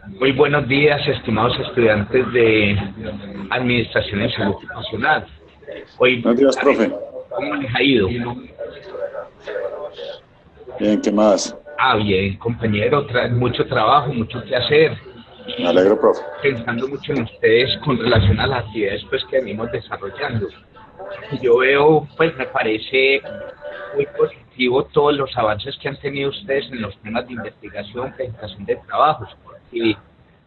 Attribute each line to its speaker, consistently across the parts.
Speaker 1: Muy buenos días, estimados estudiantes de Administración en Salud Ocupacional. Hoy,
Speaker 2: Buenos días, profe.
Speaker 1: ¿cómo les ha ido?
Speaker 2: Bien, ¿qué más?
Speaker 1: Bien, compañero, mucho trabajo, mucho que hacer.
Speaker 2: Me
Speaker 1: Y
Speaker 2: alegro, profe.
Speaker 1: pensando mucho en ustedes con relación a las actividades pues, que venimos desarrollando. Yo veo, pues me parece muy positivo todos los avances que han tenido ustedes en los temas de investigación, presentación de trabajos, porque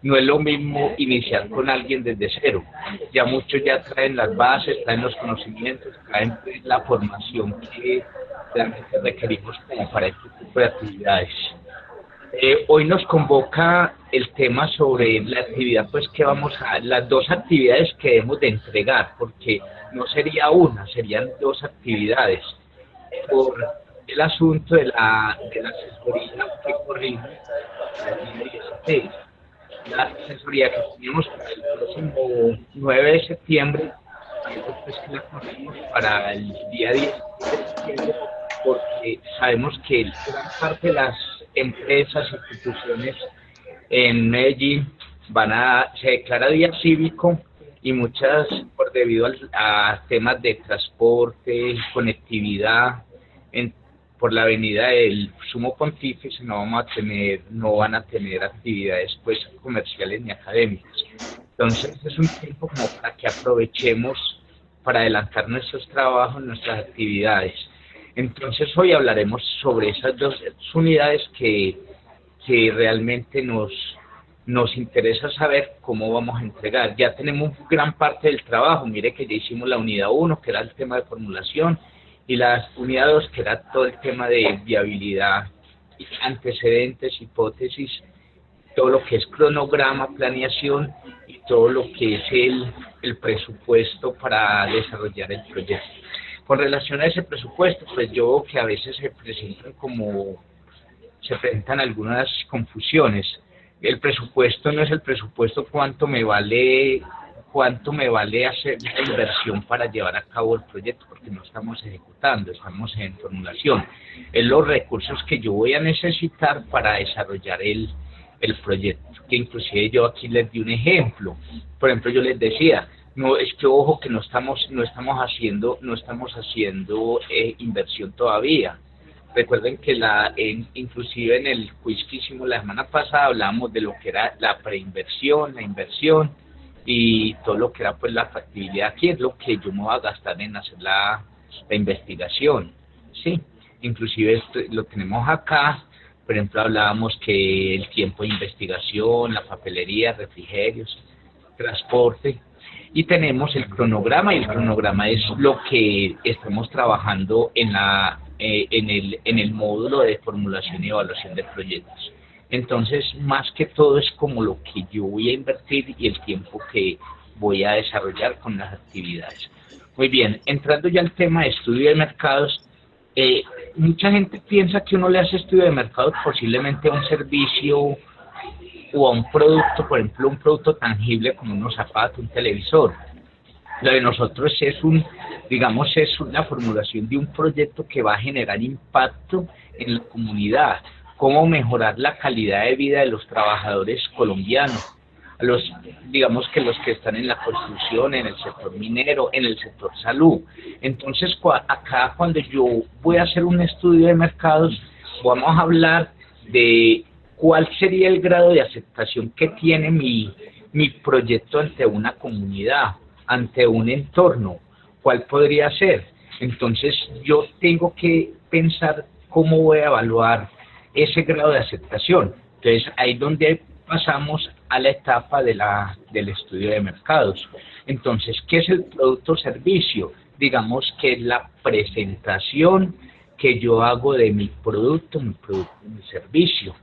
Speaker 1: no es lo mismo iniciar con alguien desde cero. Ya muchos ya traen las bases, traen los conocimientos, traen pues, la formación que realmente requerimos como para este tipo de actividades. Hoy nos convoca el tema sobre la actividad, pues que vamos a, las dos actividades que debemos de entregar, porque no sería una, serían dos actividades, por el asunto de la asesoría que corrige el día 16. La asesoría que tenemos para el próximo 9 de septiembre, pues que la corrimos para el día 16 de septiembre, porque sabemos que gran parte de las empresas, instituciones en Medellín se declara día cívico y muchas por debido a temas de transporte, conectividad, en, por la avenida del Sumo Pontífice no van a tener actividades pues comerciales ni académicas. Entonces es un tiempo como para que aprovechemos para adelantar nuestros trabajos, nuestras actividades. Entonces hoy hablaremos sobre esas dos unidades que realmente nos interesa saber cómo vamos a entregar. Ya tenemos gran parte del trabajo, mire que ya hicimos la unidad 1, que era el tema de formulación, y la unidad 2, que era todo el tema de viabilidad, antecedentes, hipótesis, todo lo que es cronograma, planeación y todo lo que es el presupuesto para desarrollar el proyecto. Con relación a ese presupuesto, pues yo veo que a veces se presentan algunas confusiones. El presupuesto no es el presupuesto cuánto me vale hacer la inversión para llevar a cabo el proyecto, porque no estamos ejecutando, estamos en formulación. Es los recursos que yo voy a necesitar para desarrollar el proyecto, que inclusive yo aquí les di un ejemplo. Por ejemplo, yo les decía, no es que ojo que no estamos haciendo inversión todavía. Recuerden que inclusive en el quiz que hicimos la semana pasada hablamos de lo que era la preinversión, la inversión y todo lo que era pues la factibilidad. Aquí es lo que yo me voy a gastar en hacer la investigación, ¿sí? Inclusive esto lo tenemos acá. Por ejemplo, hablábamos que el tiempo de investigación, la papelería, refrigerios, transporte, y tenemos el cronograma, y el cronograma es lo que estamos trabajando en el módulo de formulación y evaluación de proyectos. Entonces, más que todo es como lo que yo voy a invertir y el tiempo que voy a desarrollar con las actividades. Muy bien, entrando ya al tema de estudio de mercados, eh, mucha gente piensa que uno le hace estudio de mercados posiblemente a un servicio o a un producto, por ejemplo, un producto tangible como unos zapatos, un televisor. Lo de nosotros digamos, es una formulación de un proyecto que va a generar impacto en la comunidad, cómo mejorar la calidad de vida de los trabajadores colombianos, digamos que los que están en la construcción, en el sector minero, en el sector salud. Entonces, acá cuando yo voy a hacer un estudio de mercados, vamos a hablar de cuál sería el grado de aceptación que tiene mi proyecto ante una comunidad, ante un entorno, cuál podría ser. Entonces yo tengo que pensar cómo voy a evaluar ese grado de aceptación. Entonces ahí es donde pasamos a la etapa del estudio de mercados. Entonces, ¿qué es el producto o servicio? Digamos que es la presentación que yo hago de mi producto, mi servicio.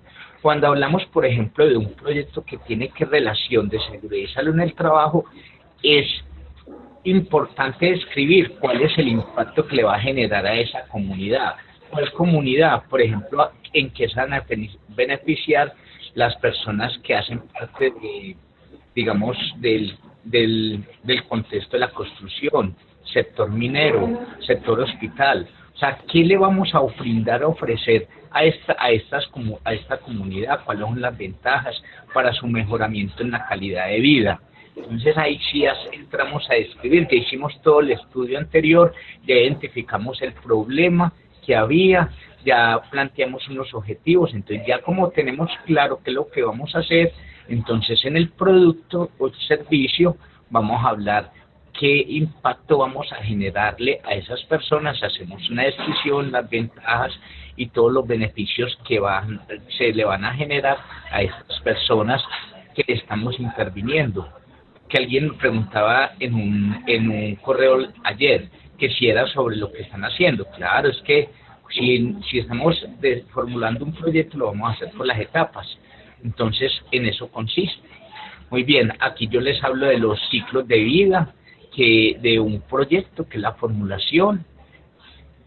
Speaker 1: Cuando hablamos, por ejemplo, de un proyecto que tiene que relación de seguridad y salud en el trabajo, es importante describir cuál es el impacto que le va a generar a esa comunidad. ¿Cuál comunidad? Por ejemplo, en qué se van a beneficiar las personas que hacen parte digamos, del contexto de la construcción, sector minero, sector hospital. O sea, ¿qué le vamos a brindar, a ofrecer a esta comunidad? ¿Cuáles son las ventajas para su mejoramiento en la calidad de vida? Entonces ahí sí entramos a describir, que hicimos todo el estudio anterior, ya identificamos el problema que había, ya planteamos unos objetivos, entonces ya como tenemos claro qué es lo que vamos a hacer, entonces en el producto o servicio vamos a hablar qué impacto vamos a generarle a esas personas, hacemos una descripción, las ventajas y todos los beneficios que se le van a generar a esas personas que estamos interviniendo. Que alguien preguntaba en un correo ayer, que si era sobre lo que están haciendo. Claro, es que si estamos formulando un proyecto, lo vamos a hacer por las etapas. Entonces, en eso consiste. Muy bien, aquí yo les hablo de los ciclos de vida, de un proyecto, que es la formulación.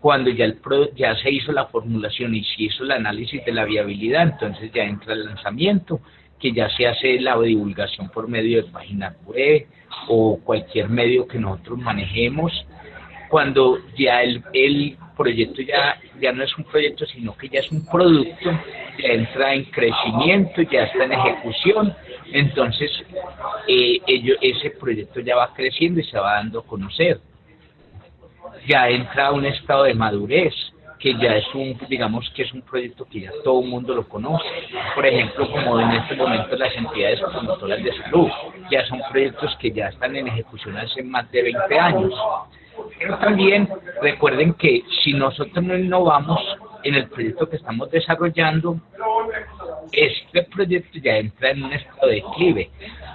Speaker 1: Cuando ya se hizo la formulación y se hizo el análisis de la viabilidad, entonces ya entra el lanzamiento, que ya se hace la divulgación por medio de páginas web o cualquier medio que nosotros manejemos. Cuando ya el proyecto ya no es un proyecto, sino que ya es un producto, ya entra en crecimiento, ya está en ejecución, entonces ese proyecto ya va creciendo y se va dando a conocer. Ya entra a un estado de madurez, que ya es digamos que es un proyecto que ya todo el mundo lo conoce. Por ejemplo, como en este momento las entidades promotoras de salud, ya son proyectos que ya están en ejecución hace más de 20 años. Pero también recuerden que si nosotros no innovamos en el proyecto que estamos desarrollando, este proyecto ya entra en un estado de declive.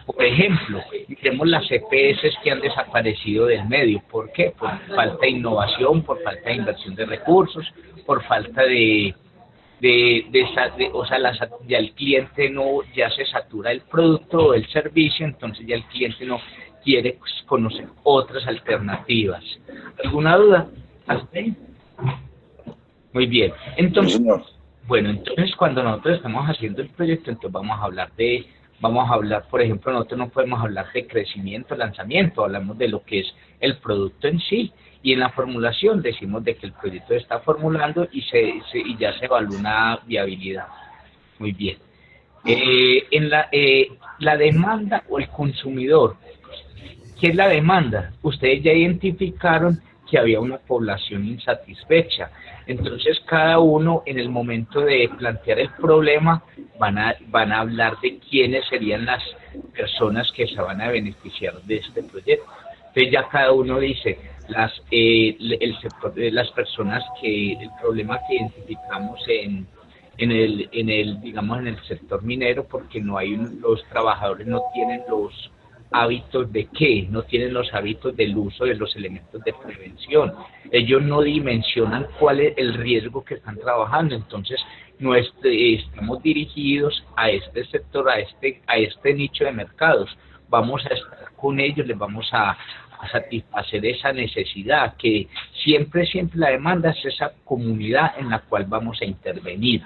Speaker 1: Por ejemplo, tenemos las EPS que han desaparecido del medio. ¿Por qué? Por falta de innovación, por falta de inversión de recursos, por falta o sea, ya el cliente ya se satura el producto o el servicio, entonces ya el cliente no quiere conocer otras alternativas. ¿Alguna duda? ¿Hasta ahí? Muy bien. Entonces, bueno, entonces cuando nosotros estamos haciendo el proyecto, entonces vamos a hablar, por ejemplo, nosotros no podemos hablar de crecimiento, lanzamiento, hablamos de lo que es el producto en sí, y en la formulación decimos de que el proyecto está formulando y ya se evalúa una viabilidad. Muy bien. La demanda o el consumidor. ¿Qué es la demanda? Ustedes ya identificaron que había una población insatisfecha. Entonces, cada uno en el momento de plantear el problema van a hablar de quiénes serían las personas que se van a beneficiar de este proyecto. Entonces, ya cada uno dice el sector de las personas el problema que identificamos digamos en el sector minero, porque los trabajadores no tienen los hábitos no tienen los hábitos del uso de los elementos de prevención. Ellos no dimensionan cuál es el riesgo que están trabajando, entonces estamos dirigidos a este sector, a este nicho de mercados. Vamos a estar con ellos, les vamos a satisfacer esa necesidad, que siempre la demanda es esa comunidad en la cual vamos a intervenir.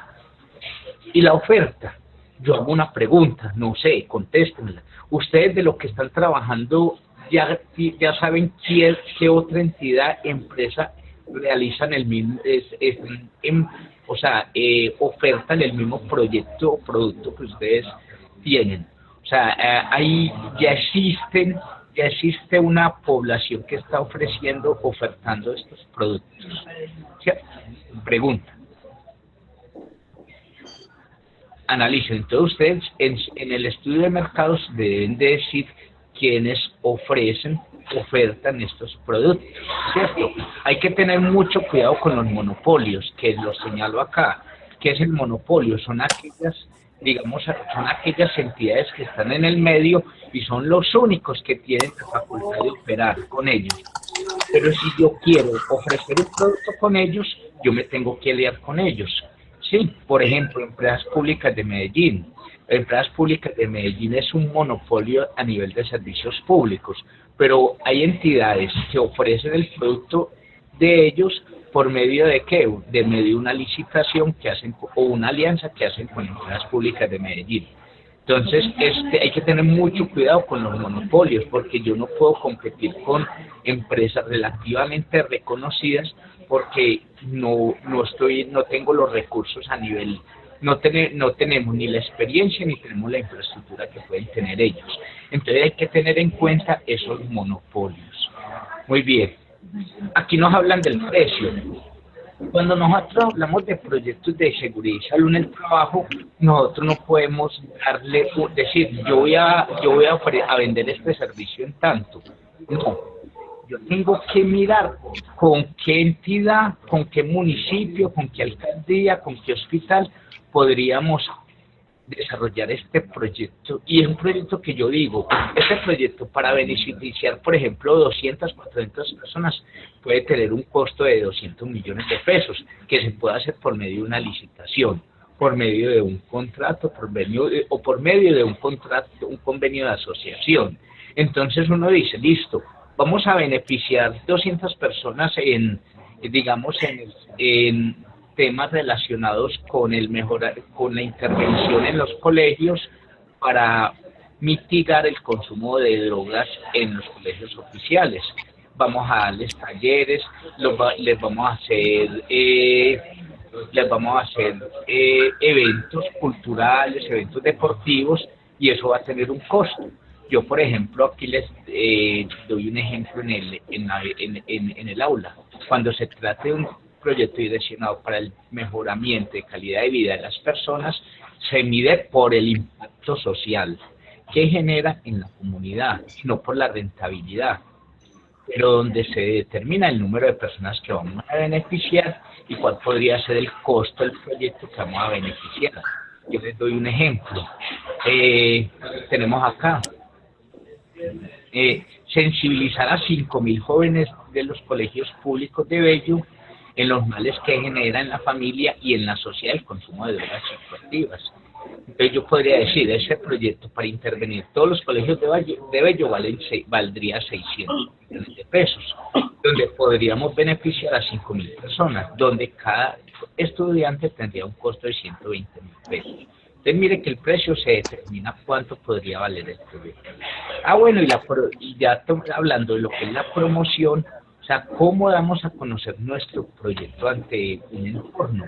Speaker 1: Y la oferta, yo hago una pregunta, no sé, contéstenla. Ustedes de lo que están trabajando ya saben qué otra entidad, empresa realizan el mismo, ofertan el mismo proyecto o producto que ustedes tienen. O sea, ahí ya existe una población que está ofertando estos productos. ¿Cierto? Pregunta. Analicen. Entonces ustedes en el estudio de mercados deben de decir quiénes ofertan estos productos, ¿cierto? Hay que tener mucho cuidado con los monopolios, que los señalo acá. ¿Qué es el monopolio? Son aquellas entidades que están en el medio y son los únicos que tienen la facultad de operar con ellos. Pero si yo quiero ofrecer un producto con ellos, yo me tengo que aliar con ellos. Sí, por ejemplo, Empresas Públicas de Medellín. Empresas Públicas de Medellín es un monopolio a nivel de servicios públicos, pero hay entidades que ofrecen el producto de ellos por medio de ¿qué? De medio de una licitación que hacen o una alianza que hacen con Empresas Públicas de Medellín. Entonces, hay que tener mucho cuidado con los monopolios, porque yo no puedo competir con empresas relativamente reconocidas porque no tengo los recursos a nivel, no tenemos ni la experiencia ni tenemos la infraestructura que pueden tener ellos. Entonces hay que tener en cuenta esos monopolios. Muy bien. Aquí nos hablan del precio. Cuando nosotros hablamos de proyectos de seguridad y salud en el trabajo, nosotros no podemos decir, yo voy a vender este servicio en tanto. No, yo tengo que mirar con qué entidad, con qué municipio, con qué alcaldía, con qué hospital podríamos desarrollar este proyecto. Y es un proyecto que yo digo, este proyecto para beneficiar, por ejemplo, 200, 400 personas puede tener un costo de 200 millones de pesos, que se puede hacer por medio de una licitación, por medio de un contrato, por medio de un contrato, un convenio de asociación. Entonces uno dice, listo, vamos a beneficiar 200 personas en temas relacionados con con la intervención en los colegios para mitigar el consumo de drogas en los colegios oficiales. Vamos a darles talleres, les vamos a hacer eventos culturales, eventos deportivos, y eso va a tener un costo. Yo, por ejemplo, aquí les doy un ejemplo en el aula. Cuando se trata de un proyecto direccionado para el mejoramiento de calidad de vida de las personas, se mide por el impacto social que genera en la comunidad, no por la rentabilidad, pero donde se determina el número de personas que vamos a beneficiar y cuál podría ser el costo del proyecto que vamos a beneficiar. Yo les doy un ejemplo. Tenemos acá sensibilizar a 5.000 jóvenes de los colegios públicos de Bello en los males que genera en la familia y en la sociedad el consumo de drogas psicoactivas. Entonces yo podría decir, ese proyecto para intervenir todos los colegios de Bello valdría 600 millones de pesos, donde podríamos beneficiar a 5.000 personas, donde cada estudiante tendría un costo de 120.000 pesos. Entonces mire que el precio se determina cuánto podría valer el proyecto. Bueno, y ya hablando de lo que es la promoción, o sea, ¿cómo damos a conocer nuestro proyecto ante un entorno?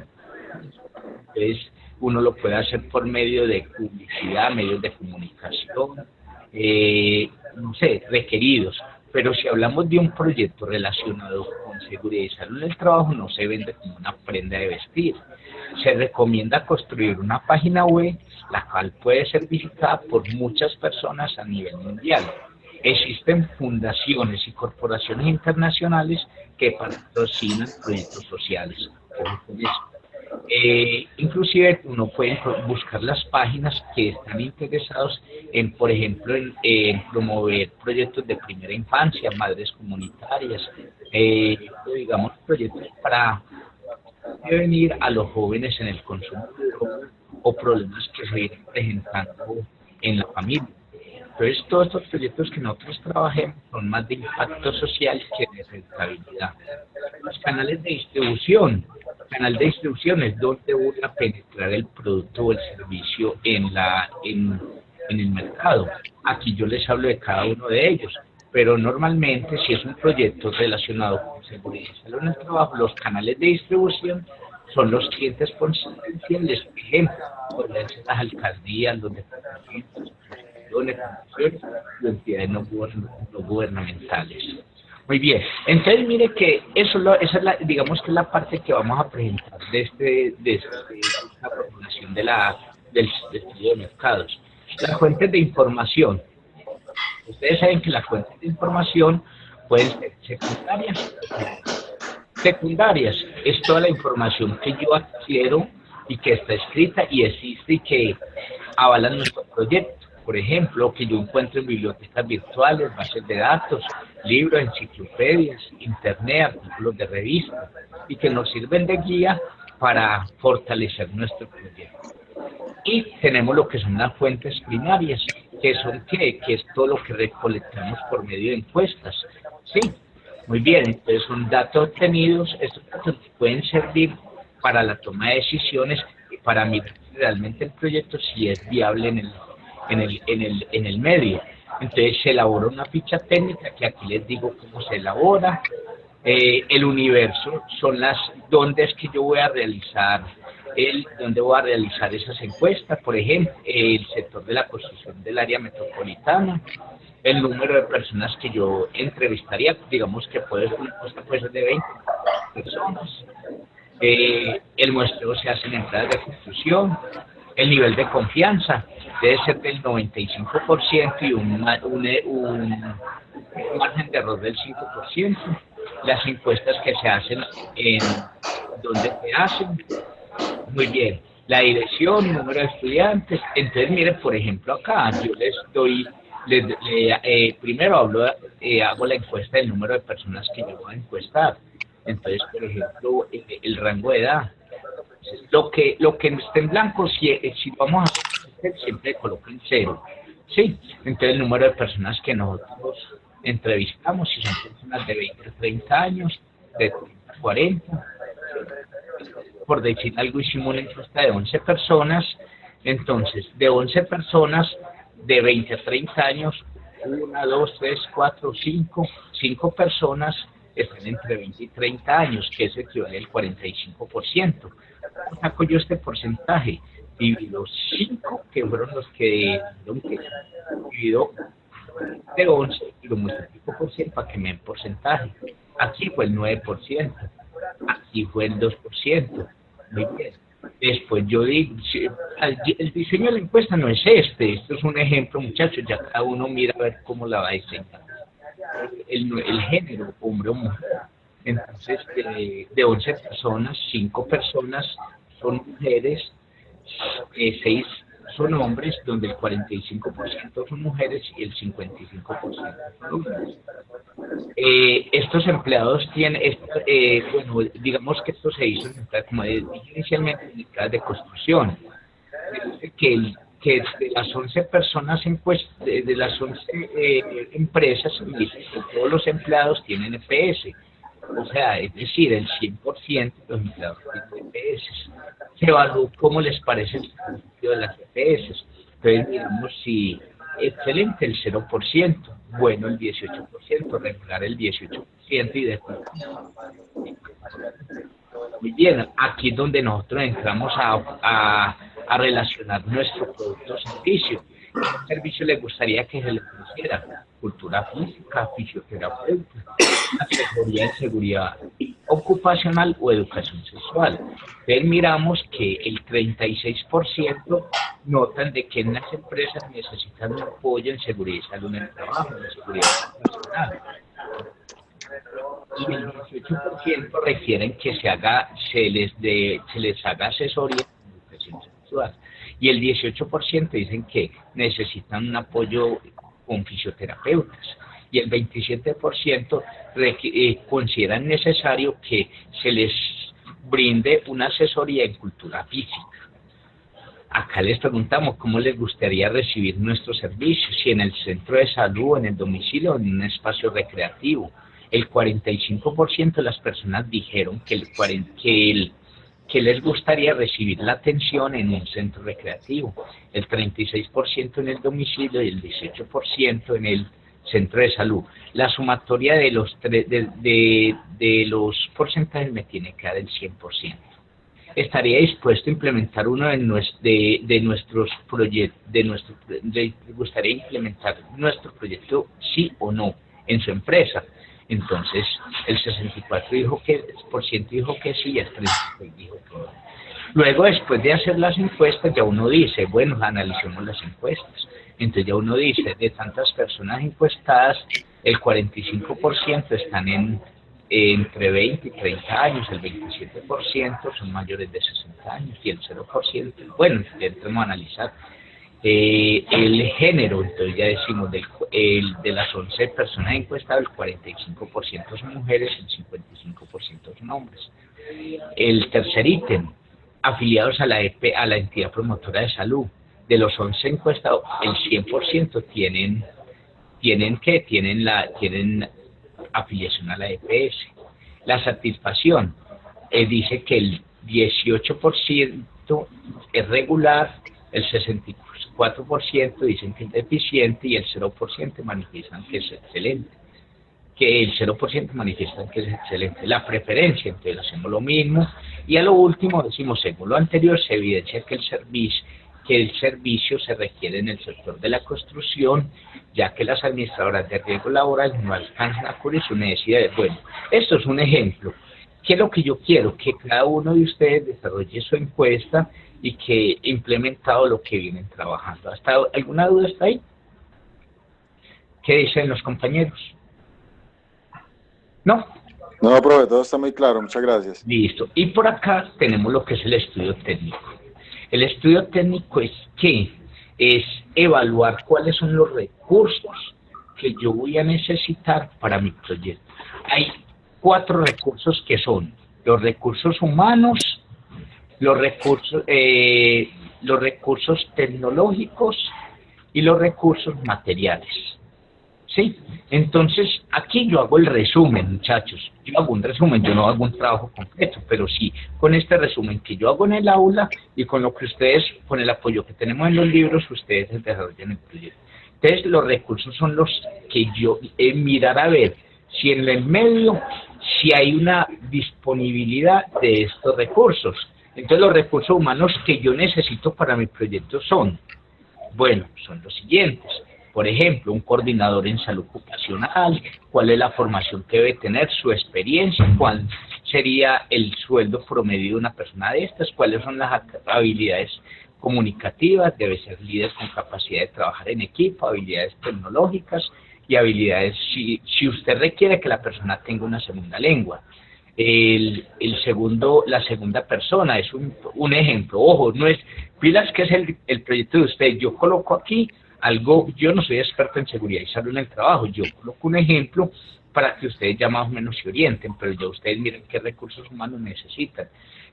Speaker 1: Entonces, uno lo puede hacer por medio de publicidad, medios de comunicación, no sé, requeridos. Pero si hablamos de un proyecto relacionado con seguridad y salud en el trabajo, no se vende como una prenda de vestir. Se recomienda construir una página web, la cual puede ser visitada por muchas personas a nivel mundial. Existen fundaciones y corporaciones internacionales que patrocinan proyectos sociales. Inclusive uno puede buscar las páginas que están interesados en, por ejemplo, en promover proyectos de primera infancia, madres comunitarias, digamos proyectos para prevenir a los jóvenes en el consumo de drogas o problemas que se vienen presentando en la familia. Entonces, todos estos proyectos que nosotros trabajemos son más de impacto social que de rentabilidad. Los canales de distribución. El canal de distribución es donde voy a penetrar el producto o el servicio en el mercado. Aquí yo les hablo de cada uno de ellos, pero normalmente si es un proyecto relacionado con seguridad y salud en el trabajo, los canales de distribución son los clientes potenciales. Por ejemplo, podrían ser las alcaldías, los departamentos, y entidades no gubernamentales. Muy bien, entonces mire que esa es digamos que es la parte que vamos a presentar de esta formulación del estudio de mercados. Las fuentes de información. Ustedes saben que las fuentes de información pueden ser secundarias. Secundarias es toda la información que yo adquiero y que está escrita y existe y que avalan nuestro proyecto. Por ejemplo, que yo encuentro en bibliotecas virtuales, bases de datos, libros, enciclopedias, internet, artículos de revista, y que nos sirven de guía para fortalecer nuestro proyecto. Y tenemos lo que son las fuentes primarias, que son que es todo lo que recolectamos por medio de encuestas. Sí, muy bien, entonces son datos obtenidos, estos datos pueden servir para la toma de decisiones y para mirar realmente el proyecto si es viable en el medio. Entonces se elabora una ficha técnica que aquí les digo cómo se elabora. El universo son dónde es que yo voy a realizar dónde voy a realizar esas encuestas, por ejemplo, el sector de la construcción del área metropolitana, el número de personas que yo entrevistaría, digamos que una encuesta puede ser de 20 personas, el muestreo se hace en entradas de construcción, el nivel de confianza debe ser del 95% y un margen de error del 5%, las encuestas que se hacen en donde se hacen, muy bien, la dirección, número de estudiantes. Entonces miren, por ejemplo acá yo les doy, primero hago la encuesta del número de personas que yo voy a encuestar. Entonces, por ejemplo, el rango de edad, lo que esté en blanco, si vamos a hacer, siempre coloco en 0, ¿sí? Entonces el número de personas que nosotros entrevistamos, si son personas de 20 a 30 años, de 30 a 40, por decir algo, hicimos una encuesta de 11 personas, entonces de 11 personas de 20 a 30 años, 1, 2, 3, 4, 5 personas están entre 20 y 30 años, que es equivale al 45%. ¿Cómo saco yo este porcentaje? Divido 5, que fueron los que divido de 11 y lo multiplico por 100 para que me den porcentaje. Aquí fue el 9%, aquí fue el 2%. Muy bien. Después yo digo, el diseño de la encuesta no es esto es un ejemplo, muchachos, ya cada uno mira a ver cómo la va a diseñar. El género, hombre o mujer. Entonces, de 11 personas, 5 personas son mujeres, 6 son hombres, donde el 45% son mujeres y el 55% son hombres. Estos empleados tienen, bueno, digamos que esto se hizo como inicialmente en entradas de construcción. Que de las 11 personas de las 11 empresas, todos los empleados tienen EPS. O sea, es decir, el 100% de los empleados tienen EPS. Se evaluó cómo les parece el servicio de las EPS. Entonces, digamos, si excelente el 0%, bueno el 18%, regular el 18% y después. Muy bien, aquí es donde nosotros entramos a relacionar nuestro producto o servicio. ¿Qué servicio le gustaría que se le pusiera? Cultura física, fisioterapeuta, asesoría en seguridad ocupacional o educación sexual. Entonces miramos que el 36% notan de que en las empresas necesitan un apoyo en seguridad y salud en el trabajo, en seguridad ocupacional. Y el 18% requieren que se les haga asesoría en educación sexual. Y el 18% dicen que necesitan un apoyo con fisioterapeutas. Y el 27% consideran necesario que se les brinde una asesoría en cultura física. Acá les preguntamos cómo les gustaría recibir nuestros servicios, si en el centro de salud, en el domicilio o en un espacio recreativo. El 45% de las personas dijeron que les gustaría recibir la atención en un centro recreativo, el 36% en el domicilio y el 18% en el centro de salud. La sumatoria de los porcentajes me tiene que dar el 100%. Estaría dispuesto a implementar uno de nuestros proyectos, le gustaría implementar nuestro proyecto sí o no en su empresa. Entonces el 64% dijo que sí y el 36% dijo que no. Luego, después de hacer las encuestas, ya uno dice, bueno, analicemos las encuestas. Entonces ya uno dice, de tantas personas encuestadas, el 45% están entre 20 y 30 años, el 27% son mayores de 60 años y el 0%, bueno, ya entremos a analizar. El género, entonces ya decimos, de las 11 personas encuestadas, el 45% son mujeres, el 55% son hombres. El tercer ítem, afiliados a la entidad promotora de salud. De los 11 encuestados, el 100% tienen afiliación a la EPS. La satisfacción, dice que el 18% es regular, el 4% dicen que es deficiente y el 0% manifiestan que es excelente. Que el 0% manifiestan que es excelente. La preferencia, entonces hacemos lo mismo. Y a lo último decimos, según lo anterior, se evidencia que el servicio se requiere en el sector de la construcción, ya que las administradoras de riesgo laboral no alcanzan a cubrir sus necesidades. Bueno, esto es un ejemplo. ¿Qué es lo que yo quiero? Que cada uno de ustedes desarrolle su encuesta y que implementado lo que vienen trabajando. ¿Hasta alguna duda está ahí? ¿Qué dicen los compañeros? ¿No?
Speaker 2: No, profe, todo está muy claro, muchas gracias.
Speaker 1: Listo. Y por acá tenemos lo que es el estudio técnico. El estudio técnico es ¿qué? Es evaluar cuáles son los recursos que yo voy a necesitar para mi proyecto. Hay 4 recursos que son los recursos humanos, los recursos tecnológicos y los recursos materiales. ¿Sí? Entonces, aquí yo hago el resumen, muchachos. Yo hago un resumen, yo no hago un trabajo completo, pero sí, con este resumen que yo hago en el aula y con lo que ustedes, con el apoyo que tenemos en los libros, ustedes desarrollan el proyecto. Entonces, los recursos son los que yo mirar a ver si en el medio, si hay una disponibilidad de estos recursos. Entonces, los recursos humanos que yo necesito para mi proyecto son, bueno, son los siguientes. Por ejemplo, un coordinador en salud ocupacional, cuál es la formación que debe tener, su experiencia, cuál sería el sueldo promedio de una persona de estas, cuáles son las habilidades comunicativas, debe ser líder con capacidad de trabajar en equipo, habilidades tecnológicas y habilidades, si usted requiere que la persona tenga una segunda lengua. La segunda persona es un ejemplo, ojo, no es, pilas que es el proyecto de usted, yo coloco aquí algo, yo no soy experto en seguridad y salud en el trabajo, yo coloco un ejemplo para que ustedes ya más o menos se orienten, pero ya ustedes miren qué recursos humanos necesitan,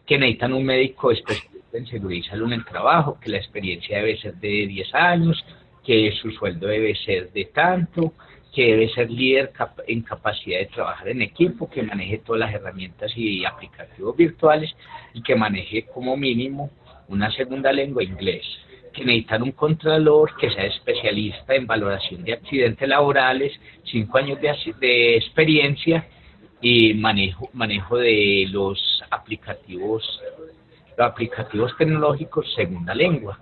Speaker 1: que necesitan un médico especialista en seguridad y salud en el trabajo, que la experiencia debe ser de 10 años, que su sueldo debe ser de tanto, que debe ser líder en capacidad de trabajar en equipo, que maneje todas las herramientas y aplicativos virtuales y que maneje como mínimo una segunda lengua, inglés. Que necesitan un contralor que sea especialista en valoración de accidentes laborales, 5 años de experiencia y manejo de los aplicativos tecnológicos segunda lengua.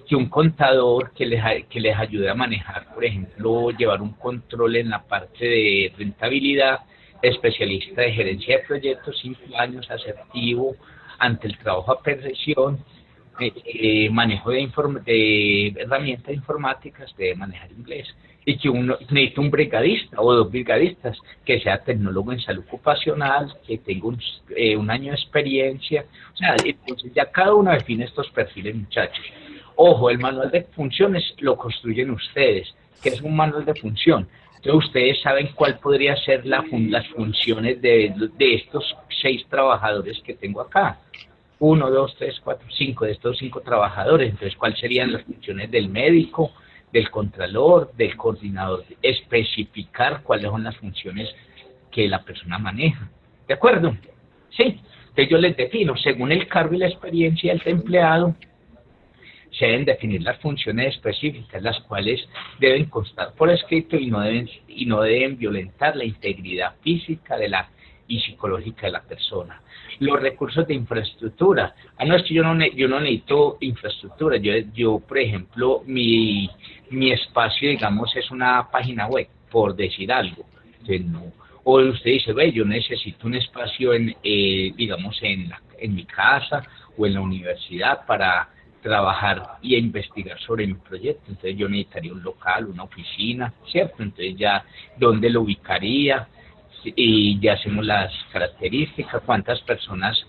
Speaker 1: Que un contador que les ayude a manejar, por ejemplo, llevar un control en la parte de rentabilidad, especialista de gerencia de proyectos, 5 años, asertivo ante el trabajo a perfección, manejo de herramientas informáticas, de manejar inglés, y que uno necesita un brigadista o 2 brigadistas que sea tecnólogo en salud ocupacional, que tenga un año de experiencia. O sea, entonces ya cada uno define estos perfiles, muchachos. Ojo, el manual de funciones lo construyen ustedes, que es un manual de función. Entonces ustedes saben cuál podría ser las funciones de estos 6 trabajadores que tengo acá. 1, 2, 3, 4, 5 de estos 5 trabajadores. Entonces, ¿cuáles serían las funciones del médico, del contralor, del coordinador? Especificar cuáles son las funciones que la persona maneja. ¿De acuerdo? Sí. Entonces yo les defino, según el cargo y la experiencia del empleado, se deben definir las funciones específicas, las cuales deben constar por escrito y no deben violentar la integridad física y psicológica de la persona. Los recursos de infraestructura. No, es que yo no necesito infraestructura. Yo, por ejemplo, mi espacio, digamos, es una página web, por decir algo. Entonces, no. O usted dice, ve, yo necesito un espacio digamos, en mi casa o en la universidad para trabajar y investigar sobre mi proyecto. Entonces yo necesitaría un local, una oficina, ¿cierto? Entonces ya, ¿dónde lo ubicaría? Y ya hacemos las características, cuántas personas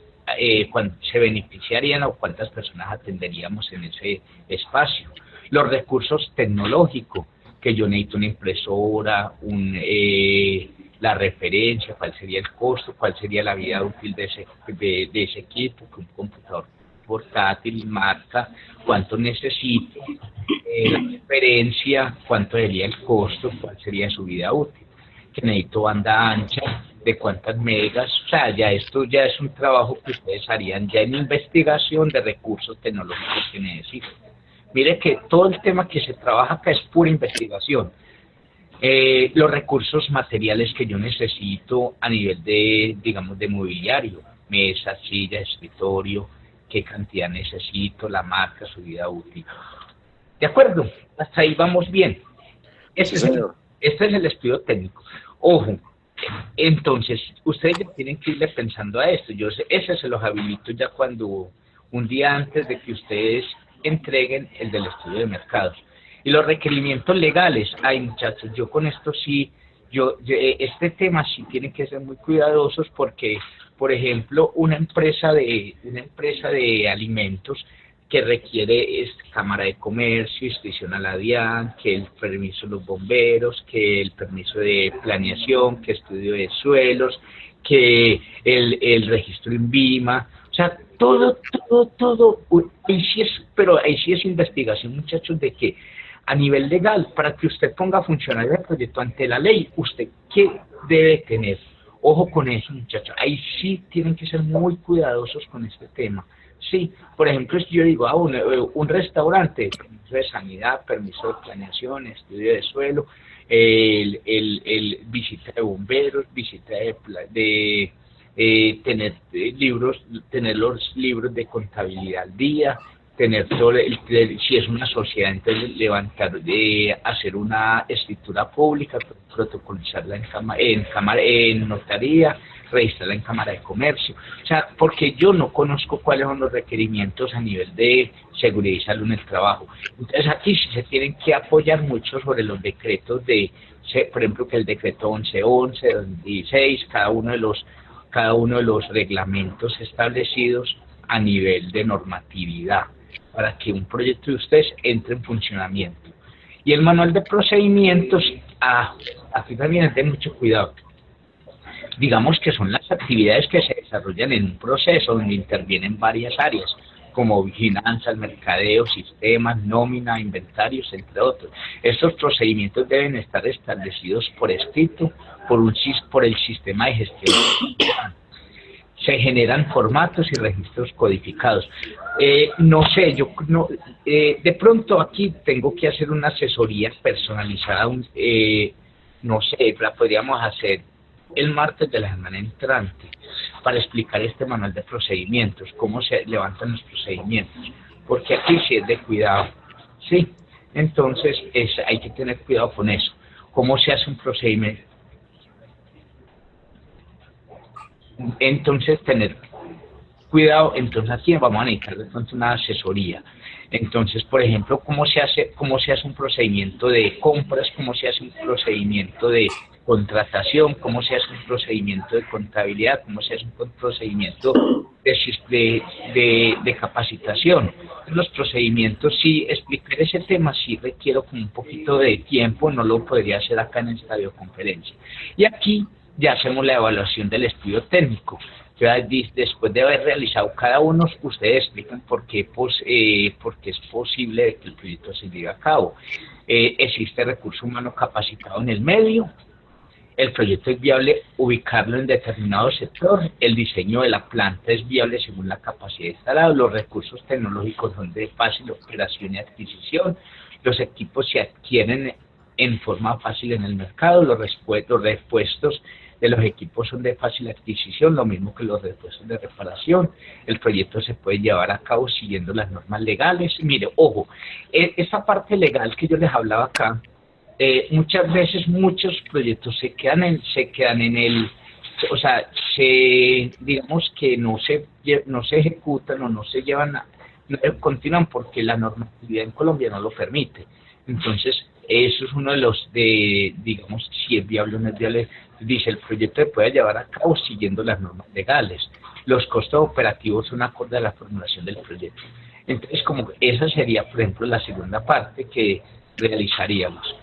Speaker 1: se beneficiarían o cuántas personas atenderíamos en ese espacio. Los recursos tecnológicos, que yo necesito una impresora, la referencia, cuál sería el costo, cuál sería la vida útil de ese equipo, que un computador portátil, marca, cuánto necesito, la referencia, cuánto sería el costo, cuál sería su vida útil, que necesito banda ancha, de cuántas megas. O sea, esto ya es un trabajo que ustedes harían ya en investigación de recursos tecnológicos que necesitan. Mire que todo el tema que se trabaja acá es pura investigación. Los recursos materiales que yo necesito a nivel de, digamos, de mobiliario, mesa, silla, escritorio, qué cantidad necesito, la marca, su vida útil. ¿De acuerdo? Hasta ahí vamos bien. Este es el estudio técnico. Ojo, entonces, ustedes ya tienen que irle pensando a esto. Yo sé, ese se los habilito ya cuando, un día antes de que ustedes entreguen el del estudio de mercados. Y los requerimientos legales, ay muchachos, yo con esto sí, este tema sí tienen que ser muy cuidadosos porque, por ejemplo, una empresa de alimentos que requiere Cámara de Comercio, inscripción a la DIAN, que el permiso de los bomberos, que el permiso de planeación, que estudio de suelos, que el registro en INVIMA, o sea, todo, ahí sí es, pero ahí sí es investigación, muchachos, de que a nivel legal, para que usted ponga a funcionar el proyecto ante la ley, ¿usted qué debe tener? Ojo con eso, muchachos, ahí sí tienen que ser muy cuidadosos con este tema. Sí, por ejemplo, si yo digo, un restaurante, permiso de sanidad, permiso de planeación, estudio de suelo, el visita de bomberos, visita de tener libros, tener los libros de contabilidad al día, tener todo si es una sociedad, entonces hacer una escritura pública, protocolizarla en notaría, registrarla en Cámara de Comercio. O sea, porque yo no conozco cuáles son los requerimientos a nivel de seguridad y salud en el trabajo. Entonces aquí sí se tienen que apoyar mucho sobre los decretos por ejemplo, que el decreto 1111, 2016, cada uno de los reglamentos establecidos a nivel de normatividad para que un proyecto de ustedes entre en funcionamiento. Y el manual de procedimientos, aquí también hay que tener mucho cuidado. Digamos que son las actividades que se desarrollan en un proceso donde intervienen varias áreas, como finanzas, mercadeo, sistemas, nómina, inventarios, entre otros. Estos procedimientos deben estar establecidos por escrito por el sistema de gestión. Se generan formatos y registros codificados. No sé, de pronto aquí tengo que hacer una asesoría personalizada, no sé, la podríamos hacer el martes de la semana entrante para explicar este manual de procedimientos, cómo se levantan los procedimientos, porque aquí sí es de cuidado, ¿sí? Entonces hay que tener cuidado con eso, cómo se hace un procedimiento. Entonces tener cuidado, entonces aquí vamos a necesitar de pronto una asesoría. Entonces, por ejemplo, cómo se hace un procedimiento de compras, cómo se hace un procedimiento de contratación, cómo se hace un procedimiento de contabilidad, cómo se hace un procedimiento de capacitación. Los procedimientos, sí, explicar ese tema sí requiero como un poquito de tiempo, no lo podría hacer acá en esta videoconferencia. Y aquí ya hacemos la evaluación del estudio técnico. Después de haber realizado cada uno, ustedes explican por qué es posible que el proyecto se lleve a cabo. Existe recurso humano capacitado en el medio, el proyecto es viable ubicarlo en determinado sector, el diseño de la planta es viable según la capacidad instalada, los recursos tecnológicos son de fácil operación y adquisición, los equipos se adquieren en forma fácil en el mercado, los repuestos de los equipos son de fácil adquisición, lo mismo que los repuestos de reparación. El proyecto se puede llevar a cabo siguiendo las normas legales. Mire, ojo, esta parte legal que yo les hablaba acá, muchas veces muchos proyectos se quedan en el, o sea, digamos que no se ejecutan o no se llevan no continúan porque la normatividad en Colombia no lo permite. Entonces, eso es uno de los digamos, si es viable o no es viable. Dice, el proyecto se puede llevar a cabo siguiendo las normas legales. Los costos operativos son acorde a la formulación del proyecto. Entonces, como esa sería, por ejemplo, la segunda parte que realizaríamos.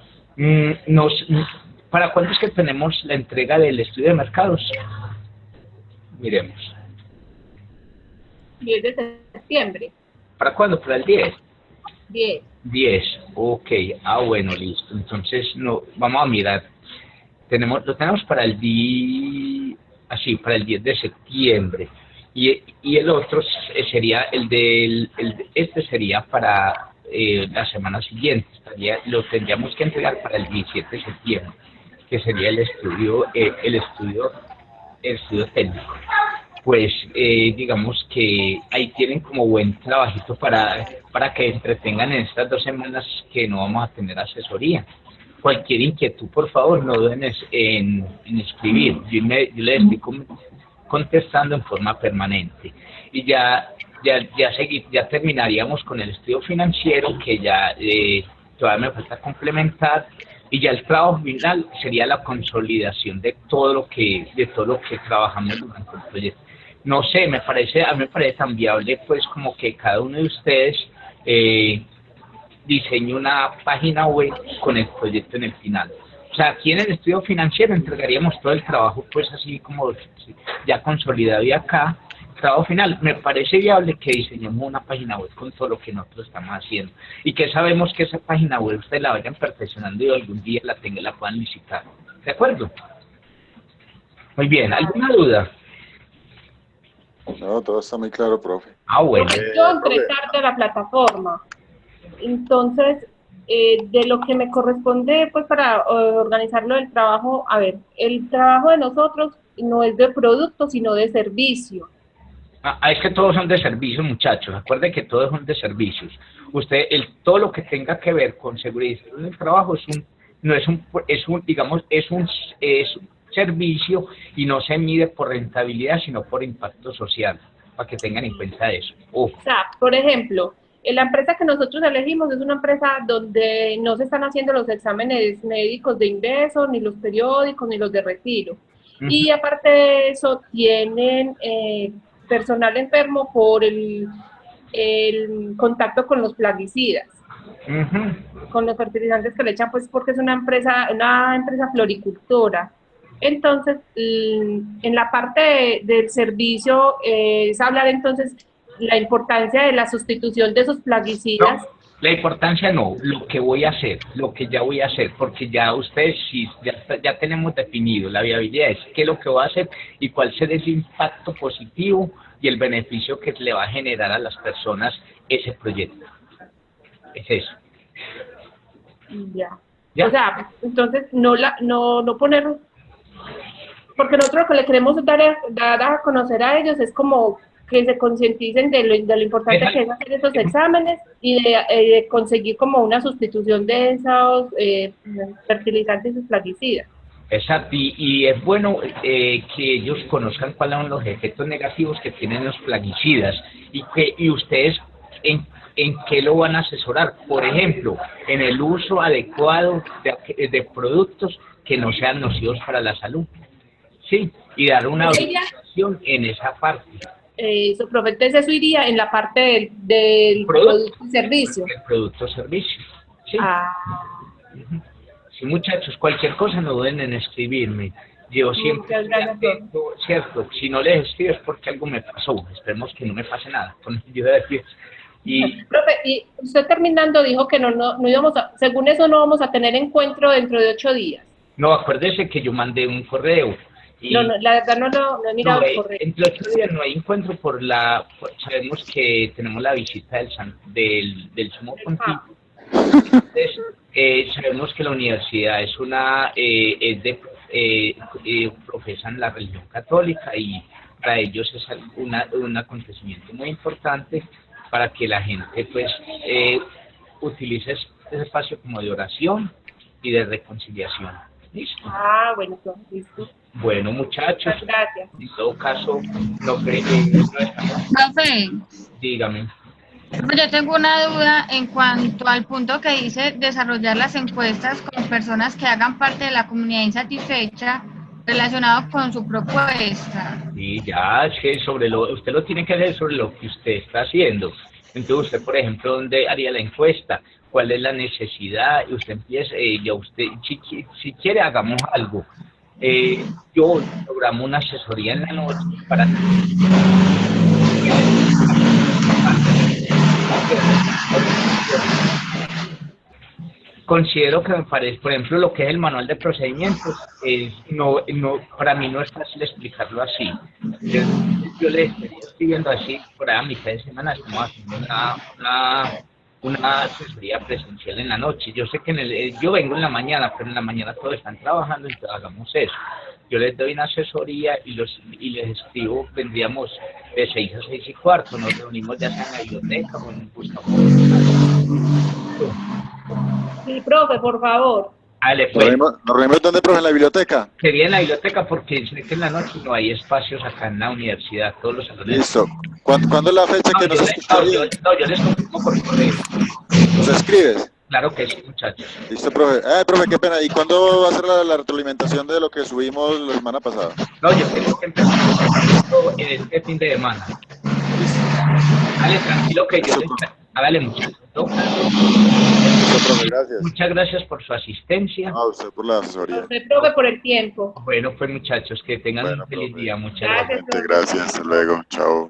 Speaker 1: ¿Para cuándo es que tenemos la entrega del estudio de mercados? Miremos.
Speaker 3: 10 de septiembre.
Speaker 1: ¿Para cuándo? ¿Para el 10?
Speaker 3: 10.
Speaker 1: 10, ok. Bueno, listo. Entonces, vamos a mirar. Lo tenemos para el para el 10 de septiembre. Y el otro sería este sería para la semana siguiente. Lo tendríamos que entregar para el 17 de septiembre, que sería el estudio técnico. Pues digamos que ahí tienen como buen trabajito para que entretengan en estas 2 semanas que no vamos a tener asesoría. Cualquier inquietud, por favor, no duden en escribir. Yo les estoy contestando en forma permanente. Y ya terminaríamos con el estudio financiero, que ya todavía me falta complementar, y ya el trabajo final sería la consolidación de todo lo que trabajamos durante el proyecto. No sé, a mí me parece tan viable, pues, como que cada uno de ustedes diseñe una página web con el proyecto en el final. O sea, aquí en el estudio financiero entregaríamos todo el trabajo, pues, así como ya consolidado, y acá, trabajo final. Me parece viable que diseñemos una página web con todo lo que nosotros estamos haciendo, y que sabemos que esa página web ustedes la vayan perfeccionando y algún día la puedan licitar. ¿De acuerdo? Muy bien. ¿Alguna duda?
Speaker 2: No, todo está muy claro, profe.
Speaker 1: Bueno.
Speaker 3: Yo entré tarde a la plataforma, entonces, de lo que me corresponde, pues, para organizarlo del trabajo, a ver, el trabajo de nosotros no es de producto, sino de servicio.
Speaker 1: Es que todos son de servicios, muchachos. Acuerden que todos son de servicios. Todo lo que tenga que ver con seguridad en el trabajo es un servicio, y no se mide por rentabilidad, sino por impacto social, para que tengan en cuenta eso.
Speaker 3: O sea, por ejemplo, la empresa que nosotros elegimos es una empresa donde no se están haciendo los exámenes médicos de ingreso, ni los periódicos, ni los de retiro. Y aparte de eso, tienen personal enfermo por el contacto con los plaguicidas, con los fertilizantes que le echan, pues, porque es una empresa floricultora. Entonces, en la parte del servicio, es hablar entonces la importancia de la sustitución de esos plaguicidas.
Speaker 1: No, la importancia no, lo que ya voy a hacer, porque ya ustedes ya tenemos definido la viabilidad, es qué es lo que voy a hacer y cuál será el impacto positivo y el beneficio que le va a generar a las personas ese proyecto. Es eso.
Speaker 3: Ya. O sea, entonces no poner, porque nosotros lo que le queremos dar a conocer a ellos es como que se concienticen de lo importante que es hacer esos exámenes y de conseguir como una sustitución de esos fertilizantes y plaguicidas.
Speaker 1: Exacto, y es bueno que ellos conozcan cuáles son los efectos negativos que tienen los plaguicidas, y ustedes en qué lo van a asesorar. Por ejemplo, en el uso adecuado de productos que no sean nocivos para la salud. Sí, y dar una orientación en esa parte.
Speaker 3: Eso, profe, entonces eso iría en la parte del producto y servicio.
Speaker 1: El producto servicio, sí. Sí, muchachos, cualquier cosa no duden en escribirme. Yo siempre estoy atento, ¿cierto? Si no les escribo es porque algo me pasó. Esperemos que no me pase nada con ayuda de Dios.
Speaker 3: Profe, y usted terminando dijo que no íbamos a, según eso no vamos a tener encuentro dentro de 8 días.
Speaker 1: No, acuérdese que yo mandé un correo.
Speaker 3: No, la verdad no he mirado el correo.
Speaker 1: Entre 8 días no hay encuentro sabemos que tenemos la visita del sumo pontífice. Entonces, sabemos que la universidad profesan la religión católica, y para ellos es un acontecimiento muy importante para que la gente pues utilice ese espacio como de oración y de reconciliación. ¿Listo?
Speaker 3: Bueno, listo.
Speaker 1: Bueno, muchachos,
Speaker 3: gracias.
Speaker 1: En todo caso, profe, dígame.
Speaker 4: Yo tengo una duda en cuanto al punto que dice desarrollar las encuestas con personas que hagan parte de la comunidad insatisfecha relacionado con su propuesta.
Speaker 1: Sí, ya, es que usted lo tiene que hacer sobre lo que usted está haciendo. Entonces usted, por ejemplo, ¿dónde haría la encuesta? ¿Cuál es la necesidad? Y usted empieza, si quiere, hagamos algo. Yo programo una asesoría en la noche para considero que me parece, por ejemplo, lo que es el manual de procedimientos, para mí no es fácil explicarlo así. Yo le estoy escribiendo así, por ahí a mitad de semana estamos haciendo una asesoría presencial en la noche. Yo sé que yo vengo en la mañana, pero en la mañana todos están trabajando, entonces hagamos eso. Yo les doy una asesoría y les escribo, vendríamos de 6 a 6 y cuarto, nos reunimos ya sea en la biblioteca o en Gustavo.
Speaker 3: Sí, profe, por favor.
Speaker 1: Dale, pues.
Speaker 2: ¿Nos reunimos dónde, profe? ¿En la biblioteca?
Speaker 1: Sería en la biblioteca porque sé que en la noche no hay espacios acá en la universidad, todos los salones.
Speaker 2: Listo. ¿Cuándo es la fecha que nos escucharía?
Speaker 1: Yo les confirmo por correo.
Speaker 2: ¿Nos escribes?
Speaker 1: Claro que sí, muchachos.
Speaker 2: Listo, profe. Profe, qué pena. ¿Y cuándo va a ser la retroalimentación de lo que subimos la semana pasada?
Speaker 1: No, yo tengo que empezar en este fin de semana. Dale, tranquilo que yo hágale muchachos.
Speaker 2: Profe, gracias.
Speaker 1: Muchas gracias por su asistencia.
Speaker 2: A usted por la asesoría.
Speaker 3: A usted, profe, por el tiempo.
Speaker 1: Bueno, pues muchachos, que tengan un feliz día. Muchas gracias.
Speaker 2: Gracias, hasta luego. Chao.